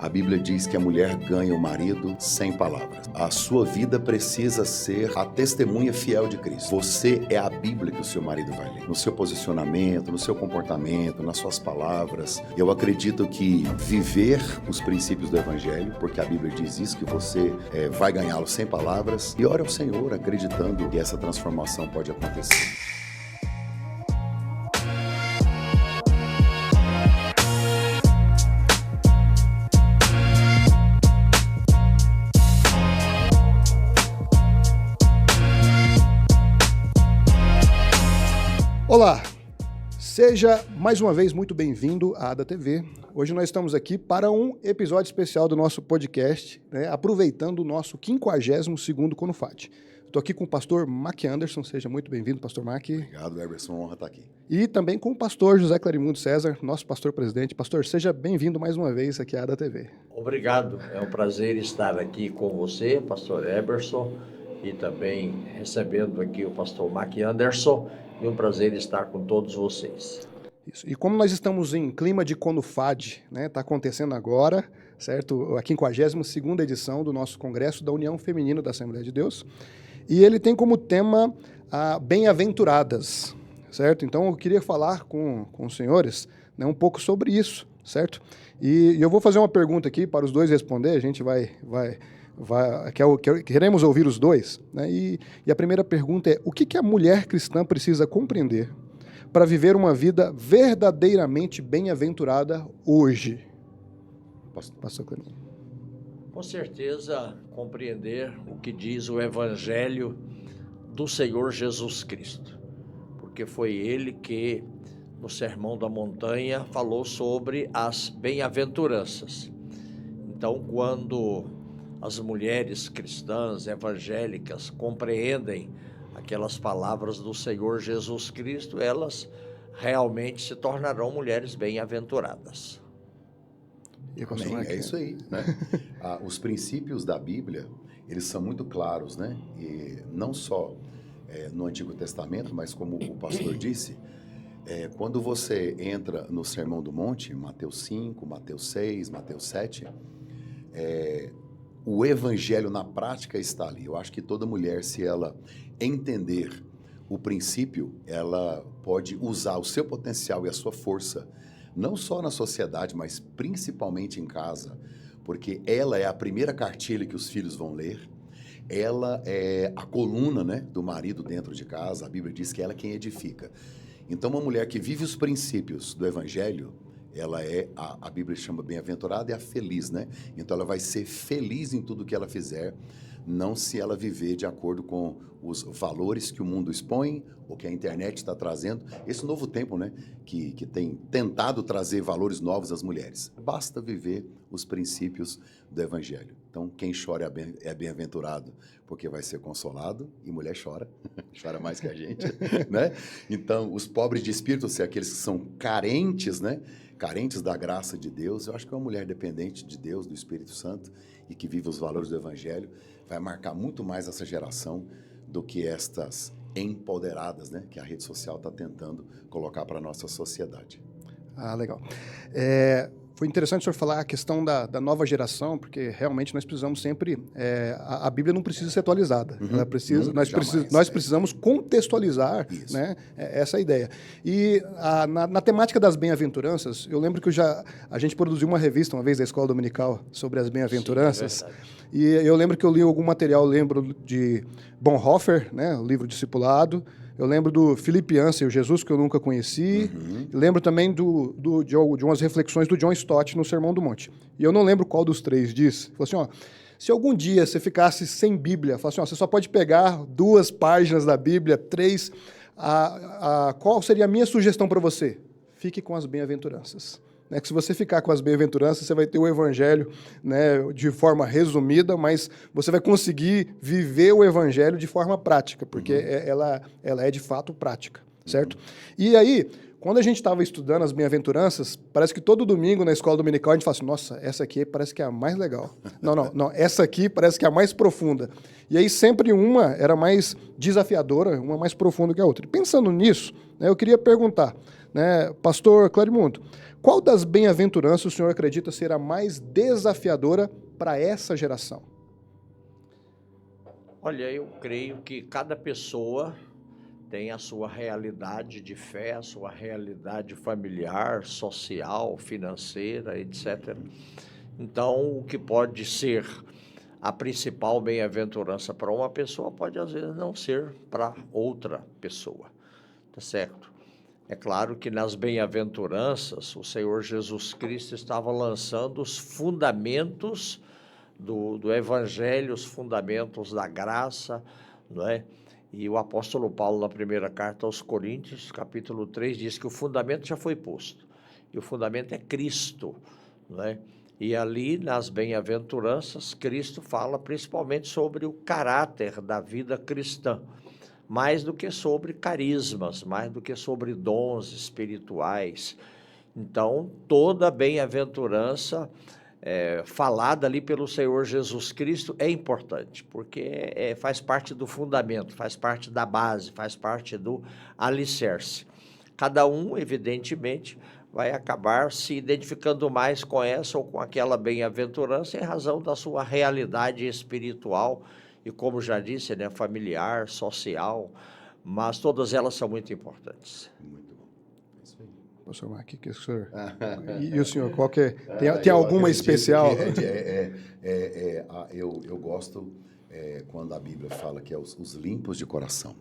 A Bíblia diz que a mulher ganha o marido sem palavras. A sua vida precisa ser a testemunha fiel de Cristo. Você é a Bíblia que o seu marido vai ler. No seu posicionamento, no seu comportamento, nas suas palavras. Eu acredito que viver os princípios do Evangelho, porque a Bíblia diz isso, que você vai ganhá-lo sem palavras. E ore ao Senhor, acreditando que essa transformação pode acontecer. Olá, seja mais uma vez muito bem-vindo à Ada TV. Hoje nós estamos aqui para um episódio especial do nosso podcast, aproveitando o nosso 52º Conufat. Estou aqui com o pastor Mac Anderson, seja muito bem-vindo, pastor Mac. Obrigado, Eberson, honra estar aqui. E também com o pastor José Clarimundo César, nosso pastor-presidente. Pastor, seja bem-vindo mais uma vez aqui à Ada TV. Obrigado, é um prazer estar aqui com você, pastor Eberson, e também recebendo aqui o pastor Mac Anderson. E um prazer estar com todos vocês. Isso. E como nós estamos em clima de Conufad, está acontecendo agora, certo? A 52ª edição do nosso Congresso da União Feminina da Assembleia de Deus. E ele tem como tema Bem-aventuradas, certo? Então eu queria falar com os senhores um pouco sobre isso, certo? E eu vou fazer uma pergunta aqui para os dois responder, a gente queremos ouvir os dois, né? E a primeira pergunta é: o que a mulher cristã precisa compreender para viver uma vida verdadeiramente bem-aventurada hoje? Pastor Clemente. Com certeza, compreender o que diz o Evangelho do Senhor Jesus Cristo, porque foi ele que, no Sermão da Montanha, falou sobre as bem-aventuranças. Então, quando as mulheres cristãs, evangélicas, compreendem aquelas palavras do Senhor Jesus Cristo, elas realmente se tornarão mulheres bem-aventuradas. Amém, é isso aí, né? Os princípios da Bíblia, eles são muito claros, né? E não só no Antigo Testamento, mas como o pastor disse, quando você entra no Sermão do Monte, Mateus 5, Mateus 6, Mateus 7, o Evangelho na prática está ali. Eu acho que toda mulher, se ela entender o princípio, ela pode usar o seu potencial e a sua força, não só na sociedade, mas principalmente em casa, porque ela é a primeira cartilha que os filhos vão ler, ela é a coluna, né, do marido dentro de casa. A Bíblia diz que ela é quem edifica. Então, uma mulher que vive os princípios do Evangelho, ela é, a Bíblia chama bem-aventurada, é a feliz, né? Então ela vai ser feliz em tudo que ela fizer, não se ela viver de acordo com os valores que o mundo expõe ou que a internet está trazendo. Esse novo tempo, né? Que tem tentado trazer valores novos às mulheres. Basta viver os princípios do Evangelho. Então, quem chora é bem-aventurado, porque vai ser consolado, e mulher chora, chora mais que a gente, né? Então, os pobres de espírito, se aqueles que são carentes, né? Carentes da graça de Deus, eu acho que uma mulher dependente de Deus, do Espírito Santo, e que vive os valores do Evangelho, vai marcar muito mais essa geração do que estas empoderadas, né, que a rede social está tentando colocar para a nossa sociedade. Legal. Foi interessante o senhor falar a questão da nova geração, porque realmente nós precisamos sempre... a Bíblia não precisa ser atualizada. Ela precisa, nós precisamos contextualizar, né, essa ideia. E na temática das bem-aventuranças, eu lembro que a gente produziu uma revista uma vez da Escola Dominical sobre as bem-aventuranças. Sim, e eu lembro que eu li algum material, lembro de Bonhoeffer, né, o livro Discipulado. Eu lembro do Philip Yancey, o Jesus que eu nunca conheci. Lembro também de umas reflexões do John Stott no Sermão do Monte. E eu não lembro qual dos três diz. Falou assim, se algum dia você ficasse sem Bíblia, falou assim, você só pode pegar 2 páginas da Bíblia, 3. Qual seria a minha sugestão para você? Fique com as bem-aventuranças. Que se você ficar com as bem-aventuranças, você vai ter o Evangelho, né, de forma resumida, mas você vai conseguir viver o Evangelho de forma prática, porque ela é de fato prática, certo? E aí, quando a gente estava estudando as bem-aventuranças, parece que todo domingo na escola dominical a gente fala assim, nossa, essa aqui parece que é a mais legal. Não, essa aqui parece que é a mais profunda. E aí sempre uma era mais desafiadora, uma mais profunda que a outra. E pensando nisso, né, eu queria perguntar, né, pastor Clarimundo, qual das bem-aventuranças o senhor acredita ser a mais desafiadora para essa geração? Olha, eu creio que cada pessoa tem a sua realidade de fé, a sua realidade familiar, social, financeira, etc. Então, o que pode ser a principal bem-aventurança para uma pessoa pode, às vezes, não ser para outra pessoa, tá certo? É claro que nas bem-aventuranças, o Senhor Jesus Cristo estava lançando os fundamentos do Evangelho, os fundamentos da graça, não é? E o apóstolo Paulo, na primeira carta aos Coríntios, capítulo 3, diz que o fundamento já foi posto, e o fundamento é Cristo, não é? E ali, nas bem-aventuranças, Cristo fala principalmente sobre o caráter da vida cristã, mais do que sobre carismas, mais do que sobre dons espirituais. Então, toda bem-aventurança falada ali pelo Senhor Jesus Cristo é importante, porque faz parte do fundamento, faz parte da base, faz parte do alicerce. Cada um, evidentemente, vai acabar se identificando mais com essa ou com aquela bem-aventurança em razão da sua realidade espiritual e, como já disse, né, familiar, social, mas todas elas são muito importantes. Muito bom. É isso aí. Professor Mark, que o senhor... E o senhor, qual que é? Tem alguma especial? Eu gosto quando a Bíblia fala que é os limpos de coração.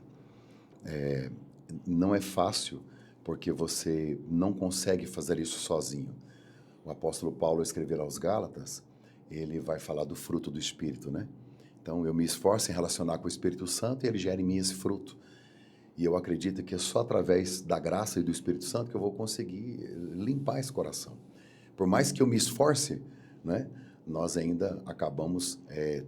Não é fácil, porque você não consegue fazer isso sozinho. O apóstolo Paulo, ao escrever aos Gálatas, ele vai falar do fruto do Espírito, né? Então, eu me esforço em relacionar com o Espírito Santo e ele gera em mim esse fruto. E eu acredito que é só através da graça e do Espírito Santo que eu vou conseguir limpar esse coração. Por mais que eu me esforce, né, nós ainda acabamos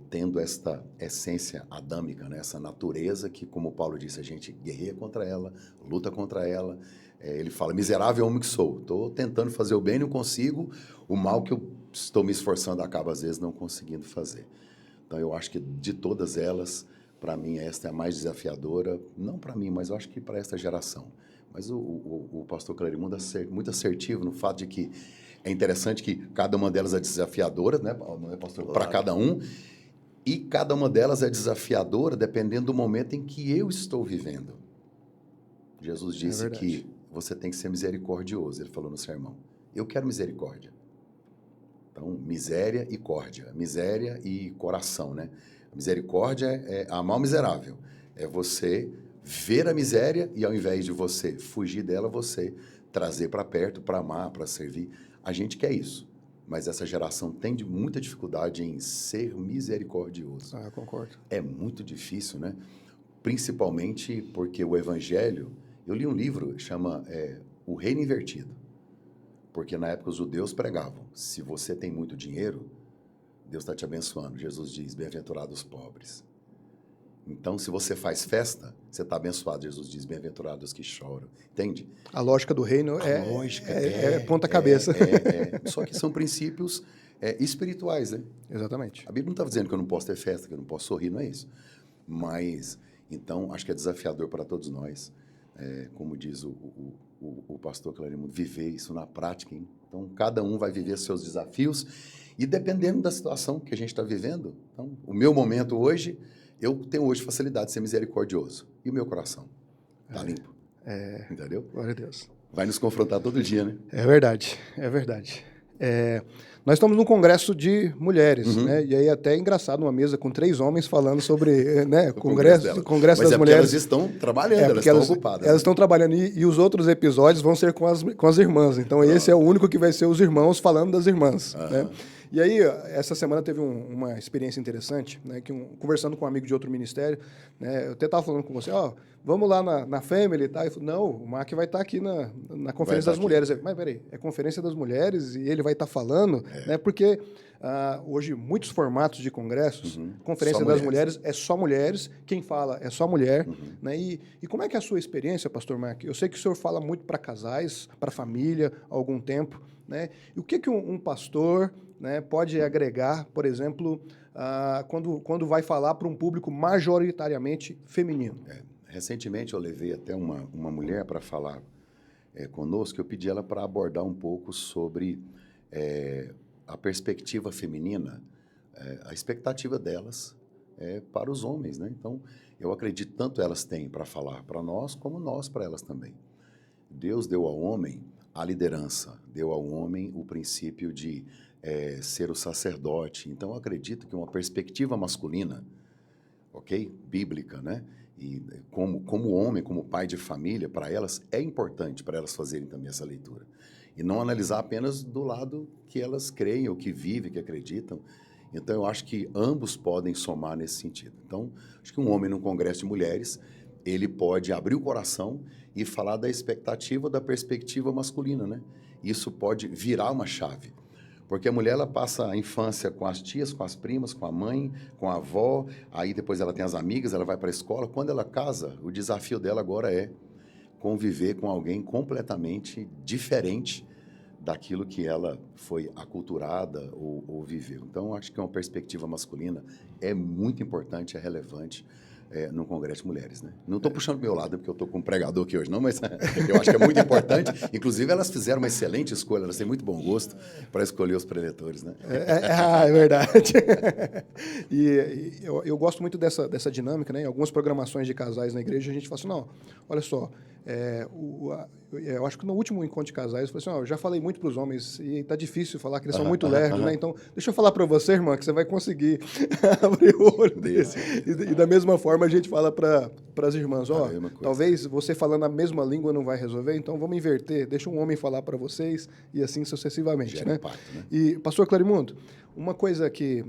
tendo esta essência adâmica, né, essa natureza que, como Paulo disse, a gente guerreia contra ela, luta contra ela. Ele fala, miserável homem que sou, estou tentando fazer o bem e não consigo, o mal que eu estou me esforçando acaba, às vezes, não conseguindo fazer. Então, eu acho que de todas elas, para mim, esta é a mais desafiadora, não para mim, mas eu acho que para esta geração. Mas o pastor Clarimundo é muito assertivo no fato de que é interessante que cada uma delas é desafiadora, né, não é, pastor? Para cada um, e cada uma delas é desafiadora dependendo do momento em que eu estou vivendo. Jesus disse que você tem que ser misericordioso, ele falou no sermão. Eu quero misericórdia. Então, miséria e córdia, miséria e coração, né? A misericórdia é amar o miserável, é você ver a miséria e, ao invés de você fugir dela, você trazer para perto, para amar, para servir. A gente quer isso, mas essa geração tem muita dificuldade em ser misericordioso. Eu concordo. É muito difícil, né? Principalmente porque o Evangelho... Eu li um livro que chama O Reino Invertido, porque na época os judeus pregavam, se você tem muito dinheiro, Deus está te abençoando. Jesus diz, bem-aventurados os pobres. Então, se você faz festa, você está abençoado. Jesus diz, bem-aventurados os que choram. Entende? A lógica do reino é ponta-cabeça. Só que são princípios espirituais, né? Exatamente. A Bíblia não está dizendo que eu não posso ter festa, que eu não posso sorrir, não é isso. Mas, então, acho que é desafiador para todos nós. Como diz o pastor Clarimundo, viver isso na prática, hein? Então, cada um vai viver seus desafios e dependendo da situação que a gente está vivendo. Então, o meu momento hoje, eu tenho hoje facilidade de ser misericordioso. E o meu coração está limpo. Entendeu? Glória a Deus. Vai nos confrontar todo dia, né? É verdade, é verdade. Nós estamos num congresso de mulheres, né? E aí até é engraçado uma mesa com 3 homens falando sobre, né, congresso das mulheres. Mas elas estão trabalhando, elas estão ocupadas. Elas estão trabalhando e os outros episódios vão ser com as irmãs. Então esse é o único que vai ser os irmãos falando das irmãs, né? E aí, essa semana teve uma experiência interessante, né, conversando com um amigo de outro ministério, né, eu até estava falando com você, vamos lá na Family, tá? Ele falou, não, o Mark vai estar aqui na Conferência das Mulheres. Mas peraí, é Conferência das Mulheres e ele vai estar falando, né, porque hoje muitos formatos de congressos, Conferência Só das mulheres. Mulheres é só mulheres, quem fala é só mulher. Uhum. Né? E como é que é a sua experiência, pastor Mark? Eu sei que o senhor fala muito para casais, para família, há algum tempo. Né? E o que um pastor, né, pode agregar, por exemplo, quando vai falar para um público majoritariamente feminino? Recentemente eu levei até uma mulher para falar conosco. Eu pedi ela para abordar um pouco sobre a perspectiva feminina, a expectativa delas para os homens, né? Então, eu acredito tanto elas têm para falar para nós, como nós para elas também. Deus deu ao homem a liderança, deu ao homem o princípio de ser o sacerdote. Então, eu acredito que uma perspectiva masculina, ok? Bíblica, né? E como homem, como pai de família, para elas é importante para elas fazerem também essa leitura. E não analisar apenas do lado que elas creem, ou que vivem, que acreditam. Então, eu acho que ambos podem somar nesse sentido. Então, acho que um homem num congresso de mulheres, ele pode abrir o coração e falar da expectativa, da perspectiva masculina, né? Isso pode virar uma chave. Porque a mulher, ela passa a infância com as tias, com as primas, com a mãe, com a avó, aí depois ela tem as amigas, ela vai para a escola. Quando ela casa, o desafio dela agora é conviver com alguém completamente diferente daquilo que ela foi aculturada ou viveu. Então, acho que uma perspectiva masculina é muito importante, é relevante no Congresso de Mulheres, né? Não estou puxando pro meu lado, porque eu estou com um pregador aqui hoje, não, mas eu acho que é muito importante. Inclusive, elas fizeram uma excelente escolha, elas têm muito bom gosto para escolher os preletores, né? É verdade. E eu gosto muito dessa dinâmica, né? Em algumas programações de casais na igreja, a gente fala assim, não, olha só, eu acho que no último encontro de casais, eu falei assim, eu já falei muito para os homens e tá difícil falar que eles são muito lerdos, né? Então, deixa eu falar para você, irmã, que você vai conseguir abrir o olho desse. E da mesma forma, a gente fala para as irmãs, talvez você falando a mesma língua não vai resolver, então vamos inverter, deixa um homem falar para vocês e assim sucessivamente, né? Impacto, né? E, pastor Clarimundo, uma coisa que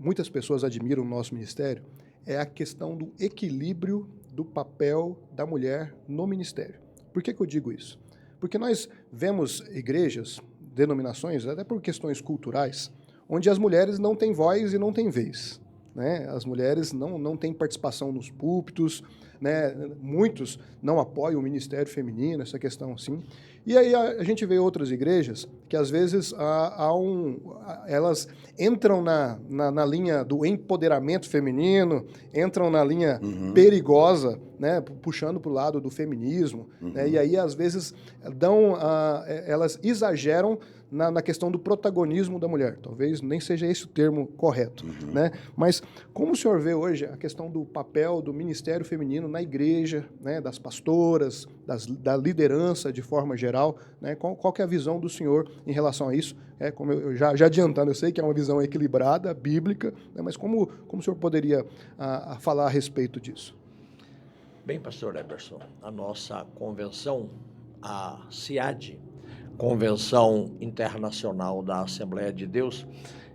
muitas pessoas admiram no nosso ministério é a questão do equilíbrio do papel da mulher no ministério. Por que eu digo isso? Porque nós vemos igrejas, denominações, até por questões culturais, onde as mulheres não têm voz e não têm vez. Né? As mulheres não têm participação nos púlpitos, né? Muitos não apoiam o ministério feminino, essa questão assim. E aí a gente vê outras igrejas que às vezes elas entram na linha do empoderamento feminino, entram na linha perigosa, né? Puxando para o lado do feminismo, né? E aí às vezes elas exageram na questão do protagonismo da mulher. Talvez nem seja esse o termo correto, né? Mas como o senhor vê hoje a questão do papel do ministério feminino na igreja, né? Das pastoras, da liderança de forma geral, né? Qual que é a visão do senhor em relação a isso? Como eu já adiantando, eu sei que é uma visão equilibrada, bíblica, né? Mas como o senhor poderia falar a respeito disso? Bem, pastor Eberson, a nossa convenção, a CIAD, Convenção Internacional da Assembleia de Deus,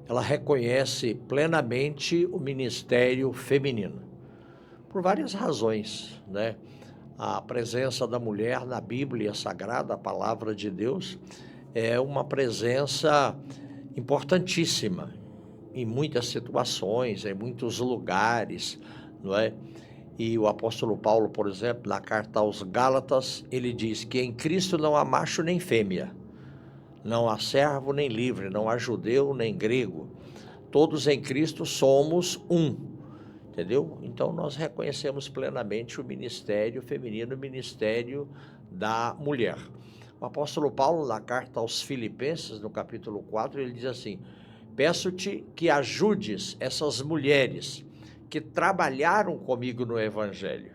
ela reconhece plenamente o ministério feminino, por várias razões, né? A presença da mulher na Bíblia Sagrada, a palavra de Deus, é uma presença importantíssima em muitas situações, em muitos lugares, não é? E o apóstolo Paulo, por exemplo, na carta aos Gálatas, ele diz que em Cristo não há macho nem fêmea, não há servo nem livre, não há judeu nem grego. Todos em Cristo somos um, entendeu? Então nós reconhecemos plenamente o ministério feminino, o ministério da mulher. O apóstolo Paulo, na carta aos Filipenses, no capítulo 4, ele diz assim: peço-te que ajudes essas mulheres que trabalharam comigo no Evangelho.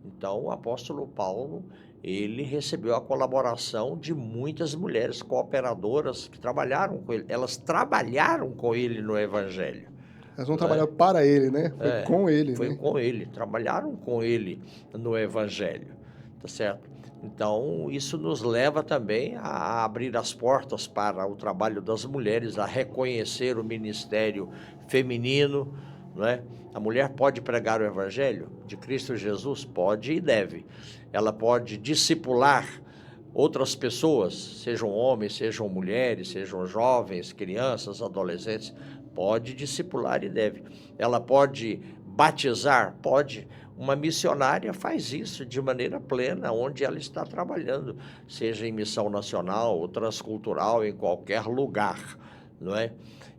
Então, o apóstolo Paulo, ele recebeu a colaboração de muitas mulheres cooperadoras que trabalharam com ele. Elas trabalharam com ele no Evangelho. Elas vão trabalhar para ele, né? Foi com ele, foi né? com ele, trabalharam com ele no Evangelho, tá certo? Então, isso nos leva também a abrir as portas para o trabalho das mulheres, a reconhecer o ministério feminino, não é? A mulher pode pregar o Evangelho de Cristo Jesus? Pode e deve. Ela pode discipular outras pessoas, sejam homens, sejam mulheres, sejam jovens, crianças, adolescentes, pode discipular e deve. Ela pode batizar? Pode. Uma missionária faz isso de maneira plena, onde ela está trabalhando, seja em missão nacional ou transcultural, em qualquer lugar, não é?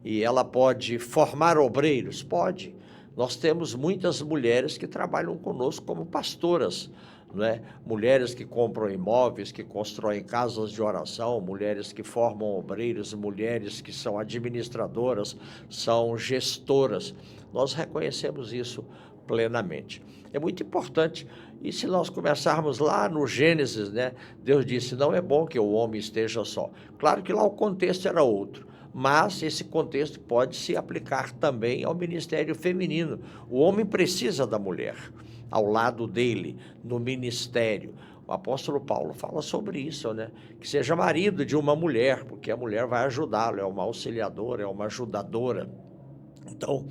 E ela pode formar obreiros? Pode. Nós temos muitas mulheres que trabalham conosco como pastoras, não é? Mulheres que compram imóveis, que constroem casas de oração, mulheres que formam obreiros, mulheres que são administradoras, são gestoras. Nós reconhecemos isso plenamente. É muito importante. E se nós começarmos lá no Gênesis, né? Deus disse, não é bom que o homem esteja só. Claro que lá o contexto era outro, mas esse contexto pode se aplicar também ao ministério feminino. O homem precisa da mulher ao lado dele, no ministério. O apóstolo Paulo fala sobre isso, né? Que seja marido de uma mulher, porque a mulher vai ajudá-lo, é uma auxiliadora, é uma ajudadora. Então,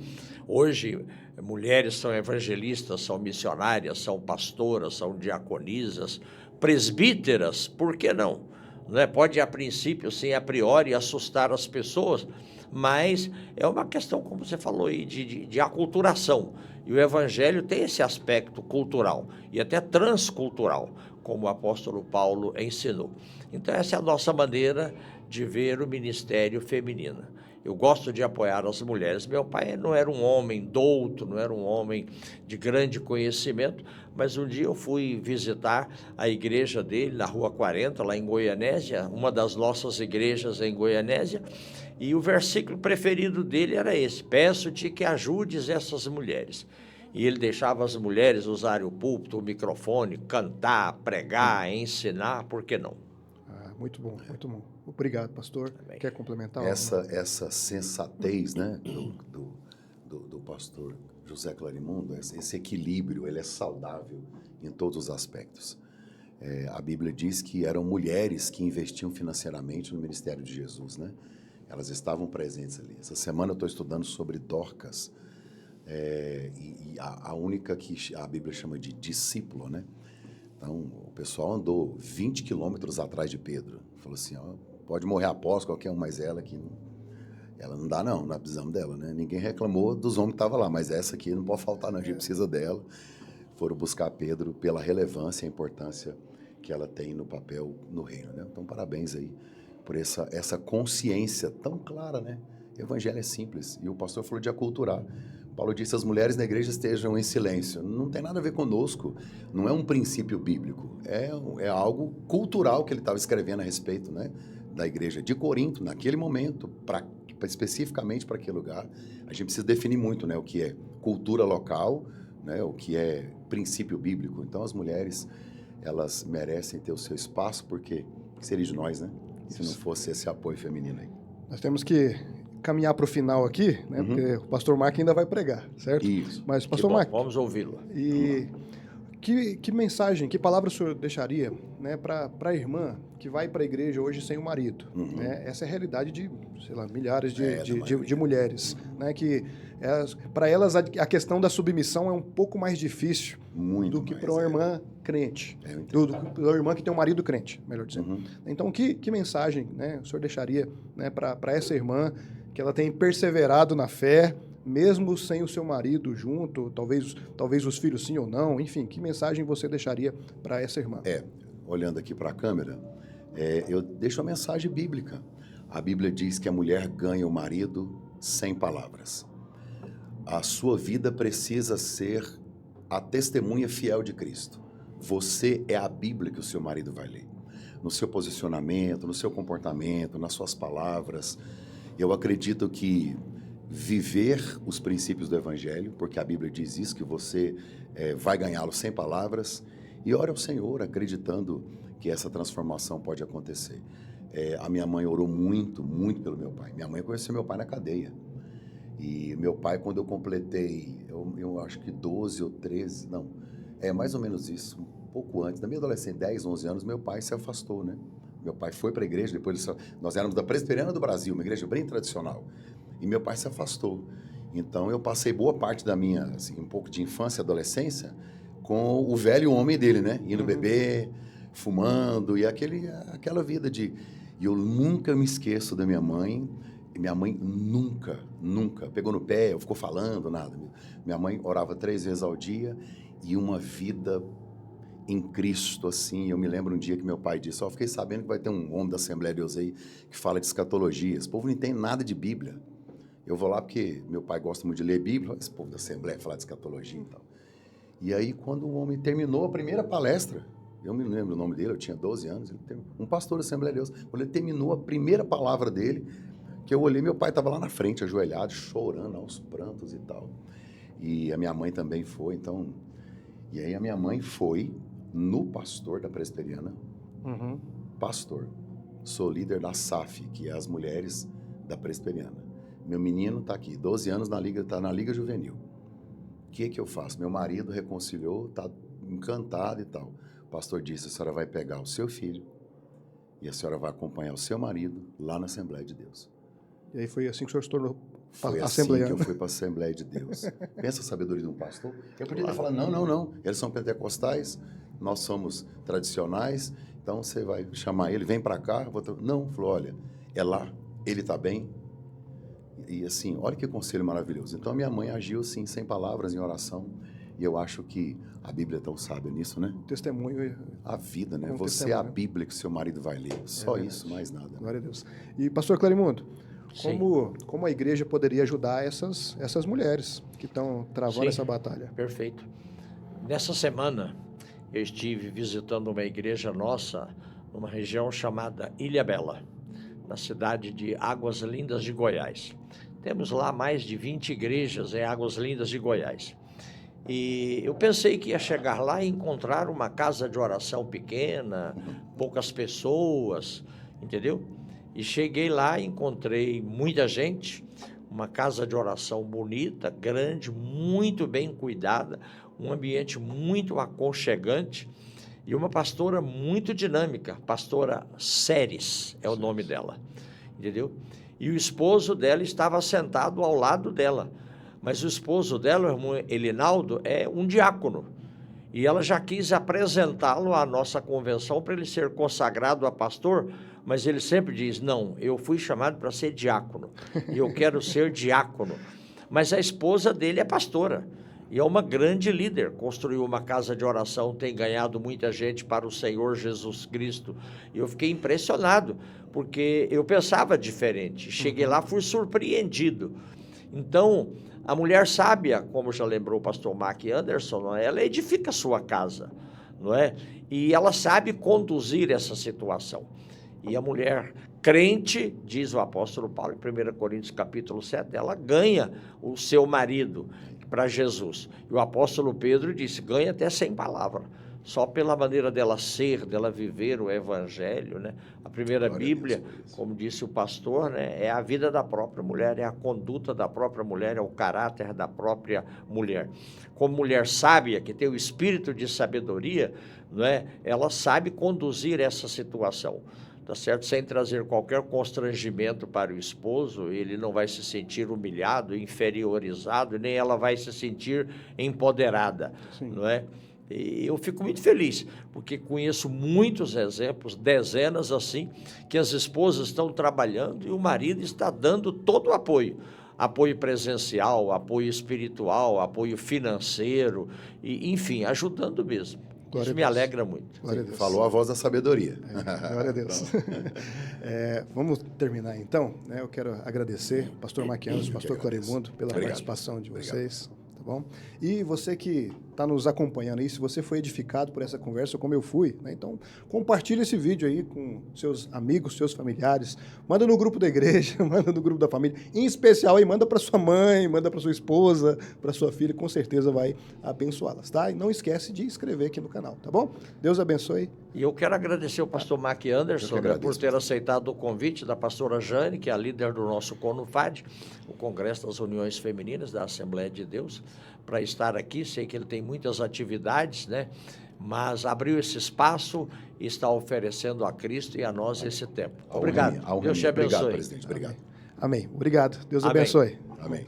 hoje, mulheres são evangelistas, são missionárias, são pastoras, são diaconisas, presbíteras, por que não? Não é? Pode, a princípio, sim, a priori, assustar as pessoas, mas é uma questão, como você falou aí, de aculturação. E o evangelho tem esse aspecto cultural e até transcultural, como o apóstolo Paulo ensinou. Então, essa é a nossa maneira de ver o ministério feminino. Eu gosto de apoiar as mulheres. Meu pai não era um homem douto, não era um homem de grande conhecimento, mas um dia eu fui visitar a igreja dele na Rua 40, lá em Goianésia, uma das nossas igrejas em Goianésia, e o versículo preferido dele era esse: peço-te que ajudes essas mulheres. E ele deixava as mulheres usarem o púlpito, o microfone, cantar, pregar, ensinar, por que não? Muito bom, muito bom. Obrigado, pastor. Também. Quer complementar? Essa sensatez, né, do pastor José Clarimundo, esse equilíbrio, ele é saudável em todos os aspectos. A Bíblia diz que eram mulheres que investiam financeiramente no ministério de Jesus, né? Elas estavam presentes ali. Essa semana eu estou estudando sobre Dorcas, e a única que a Bíblia chama de discípulo, né? Então, o pessoal andou 20 quilômetros atrás de Pedro. Falou assim, ó, pode morrer após qualquer um, mas ela aqui, ela não dá não, nós precisamos dela, né? Ninguém reclamou dos homens que estavam lá, mas essa aqui não pode faltar não, a gente precisa dela. Foram buscar Pedro pela relevância e a importância que ela tem no papel no reino, né? Então, parabéns aí por essa consciência tão clara, né? O evangelho é simples. E o pastor falou de aculturar. Paulo disse, as mulheres na igreja estejam em silêncio. Não tem nada a ver conosco. Não é um princípio bíblico. É algo cultural que ele estava escrevendo a respeito, né, da igreja de Corinto, naquele momento, especificamente para aquele lugar. A gente precisa definir muito, né, o que é cultura local, né, o que é princípio bíblico. Então, as mulheres, elas merecem ter o seu espaço, porque seria de nós, né? Se não fosse esse apoio feminino aí. Nós temos que caminhar para o final aqui, né? Porque o pastor Marco ainda vai pregar, certo? Isso. Mas, pastor bom, Marco, vamos ouvi-lo. E que mensagem, que palavra o senhor deixaria, né, para a irmã que vai para a igreja hoje sem o marido? Né? Essa é a realidade de, sei lá, milhares de mulheres, né? Que para elas a questão da submissão é um pouco mais difícil do que para uma irmã crente, para uma irmã que tem um marido crente, melhor dizendo. Então, que mensagem, né, o senhor deixaria, né, para essa irmã que ela tem perseverado na fé, mesmo sem o seu marido junto, talvez os filhos sim ou não, enfim, que mensagem você deixaria para essa irmã? Olhando aqui para a câmera, eu deixo a mensagem bíblica. A Bíblia diz que a mulher ganha o marido sem palavras. A sua vida precisa ser a testemunha fiel de Cristo. Você é a Bíblia que o seu marido vai ler. No seu posicionamento, no seu comportamento, nas suas palavras. Eu acredito que viver os princípios do Evangelho, porque a Bíblia diz isso, que você vai ganhá-lo sem palavras, e ore ao Senhor, acreditando que essa transformação pode acontecer. A minha mãe orou muito, muito pelo meu pai. Minha mãe conheceu meu pai na cadeia. E meu pai, quando eu completei, eu acho que 12 ou 13, não, mais ou menos isso, um pouco antes, na minha adolescência, 10, 11 anos, meu pai se afastou, né? Meu pai foi para a igreja, depois nós éramos da Presbiteriana do Brasil, uma igreja bem tradicional. E meu pai se afastou. Então, eu passei boa parte da minha, assim, um pouco de infância e adolescência com o velho homem dele, né? Indo beber, fumando, e aquela vida de... E eu nunca me esqueço da minha mãe. E minha mãe nunca pegou no pé, ou ficou falando, nada. Minha mãe orava 3 vezes ao dia e uma vida em Cristo, assim. Eu me lembro um dia que meu pai disse, fiquei sabendo que vai ter um homem da Assembleia de Deus aí que fala de escatologia. Esse povo não entende nada de Bíblia. Eu vou lá porque meu pai gosta muito de ler Bíblia, esse povo da Assembleia fala de escatologia e tal. E aí, quando o homem terminou a primeira palestra, eu me lembro o nome dele, eu tinha 12 anos, um pastor da Assembleia de Deus, quando ele terminou a primeira palavra dele, que eu olhei, meu pai estava lá na frente, ajoelhado, chorando aos prantos e tal. E a minha mãe também foi, então... E aí a minha mãe foi no pastor da Presbiteriana, pastor, sou líder da SAF, que é as mulheres da Presbiteriana. Meu menino está aqui, 12 anos, está na Liga Juvenil. O que eu faço? Meu marido reconciliou, está encantado e tal. O pastor disse, a senhora vai pegar o seu filho e a senhora vai acompanhar o seu marido lá na Assembleia de Deus. E aí foi assim que o senhor se tornou Foi assim que eu fui para a Assembleia de Deus. Pensa a sabedoria de um pastor. Eu podia ter falado, não, eles são pentecostais, nós somos tradicionais, então você vai chamar ele, vem para cá. Não, falou, olha, é lá, ele está bem. E assim, olha que conselho maravilhoso. Então a minha mãe agiu assim, sem palavras, em oração. E eu acho que a Bíblia é tão sábia nisso, né? Testemunho. A vida, né? Você é a Bíblia que seu marido vai ler. Só isso, mais nada. Né? Glória a Deus. E pastor Clarimundo, como a igreja poderia ajudar essas mulheres que estão travando essa batalha? Perfeito. Nessa semana, eu estive visitando uma igreja nossa, numa região chamada Ilhabela, na cidade de Águas Lindas de Goiás. Temos lá mais de 20 igrejas em Águas Lindas de Goiás. E eu pensei que ia chegar lá e encontrar uma casa de oração pequena, poucas pessoas, entendeu? E cheguei lá e encontrei muita gente, uma casa de oração bonita, grande, muito bem cuidada, um ambiente muito aconchegante e uma pastora muito dinâmica, pastora Séries é o nome dela, entendeu? E o esposo dela estava sentado ao lado dela, mas o esposo dela, o irmão Elinaldo, é um diácono. E ela já quis apresentá-lo à nossa convenção para ele ser consagrado a pastor, mas ele sempre diz, não, eu fui chamado para ser diácono, e eu quero ser diácono. Mas a esposa dele é pastora, e é uma grande líder, construiu uma casa de oração, tem ganhado muita gente para o Senhor Jesus Cristo. E eu fiquei impressionado, porque eu pensava diferente. Cheguei lá, fui surpreendido. Então, a mulher sábia, como já lembrou o pastor Mark Anderson, ela edifica a sua casa, não é? E ela sabe conduzir essa situação. E a mulher crente, diz o apóstolo Paulo em 1 Coríntios capítulo 7, ela ganha o seu marido para Jesus. E o apóstolo Pedro disse, ganha até sem palavra. Só pela maneira dela ser, dela viver o evangelho, né? A primeira Bíblia, como disse o pastor, né, é a vida da própria mulher, é a conduta da própria mulher, é o caráter da própria mulher. Como mulher sábia, que tem o espírito de sabedoria, né, ela sabe conduzir essa situação, tá certo? Sem trazer qualquer constrangimento para o esposo, ele não vai se sentir humilhado, inferiorizado, nem ela vai se sentir empoderada, não é? E eu fico muito feliz, porque conheço muitos exemplos, dezenas assim, que as esposas estão trabalhando e o marido está dando todo o apoio. Apoio presencial, apoio espiritual, apoio financeiro, e, enfim, ajudando mesmo. Glória Isso me alegra muito. Glória a Deus. Falou a voz da sabedoria. Glória a Deus. Vamos terminar então, né? Eu quero agradecer ao pastor Maquianos, pastor Clarimundo, pela participação de vocês. Tá bom? E você que está nos acompanhando aí, se você foi edificado por essa conversa, como eu fui, né? Então compartilhe esse vídeo aí com seus amigos, seus familiares, manda no grupo da igreja, manda no grupo da família, em especial aí, manda para sua mãe, manda para sua esposa, para sua filha, com certeza vai abençoá-las, tá? E não esquece de inscrever aqui no canal, tá bom? Deus abençoe. E eu quero agradecer ao pastor Mark Anderson, né, por ter aceitado o convite da pastora Jane, que é a líder do nosso CONUFAD, o Congresso das Uniões Femininas da Assembleia de Deus, para estar aqui. Sei que ele tem muitas atividades, né? Mas abriu esse espaço e está oferecendo a Cristo e a nós esse tempo. Obrigado. Deus te abençoe. Obrigado, presidente. Obrigado. Amém. Obrigado. Deus abençoe. Amém.